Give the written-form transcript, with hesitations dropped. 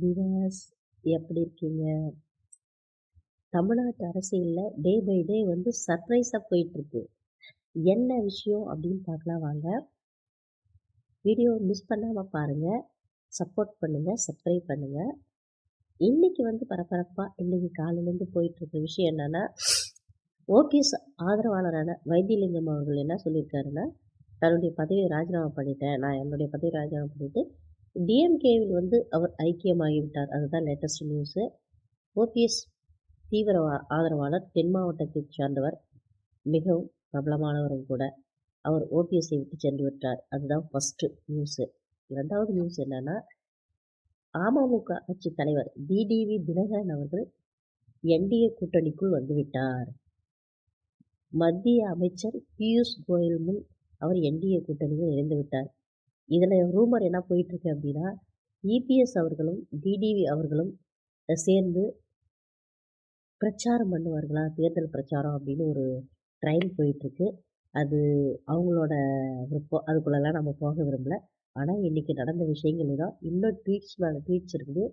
தினேஷ் எப்படி இருக்கீங்க? தமிழ்நாட்டு அரசியல்ல டே பை டே வந்து சர்ப்ரைஸா போயிட்டுருக்கு. என்ன விஷயம் அப்படின்னு பார்க்கலாம் வாங்க. வீடியோ மிஸ் பண்ணாம பாருங்க. சப்போர்ட் பண்ணுங்க, சப்ஸ்கிரைப் பண்ணுங்க. இன்னைக்கு வந்து பரபரப்பா இன்னைக்கு காலையிலேருந்து போயிட்டுருக்க விஷயம் என்னன்னா, ஓபிஎஸ் ஆதரவாளரான வைத்தியலிங்கம் அவர்கள் என்ன சொல்லியிருக்காருன்னா, தன்னுடைய பதவியை ராஜினாமா பண்ணிட்டேன். நான் என்னுடைய பதவியை ராஜினாமா பண்ணிட்டு டிஎம்கேவில் வந்து அவர் ஐக்கியமாகிவிட்டார். அதுதான் லேட்டஸ்ட் நியூஸு. ஓபிஎஸ் தீவிர ஆதரவாளர், தென் மாவட்டத்தைச் சார்ந்தவர், மிகவும் பிரபலமானவரும் கூட. அவர் ஓபிஎஸ்ஸை விட்டு சென்று விட்டார். அதுதான் ஃபர்ஸ்ட்டு நியூஸு. 2வது நியூஸ் என்னன்னா, அமமுக கட்சித் தலைவர் டிடிவி தினகரன் அவர்கள் என்டிஏ கூட்டணிக்குள் வந்துவிட்டார். மத்திய அமைச்சர் பியூஷ் கோயல் முன் அவர் என்டிஏ கூட்டணியில் இணைந்து விட்டார். இதில் ரூமர் என்ன போயிட்டுருக்கு அப்படின்னா, இபிஎஸ் அவர்களும் டிடிவி அவர்களும் சேர்ந்து பிரச்சாரம் பண்ணுவார்களா? தேர்தல் பிரச்சாரம் அப்படின்னு ஒரு ட்ரையல் போயிட்டுருக்கு. அது அவங்களோட விருப்பம். அதுக்குள்ளலாம் நம்ம போக விரும்பல. ஆனா, இன்னைக்கு நடந்த விஷயங்கள் இதான். இன்னும் ட்வீட்ஸ் மேல ட்வீட்ஸ் இருக்குது.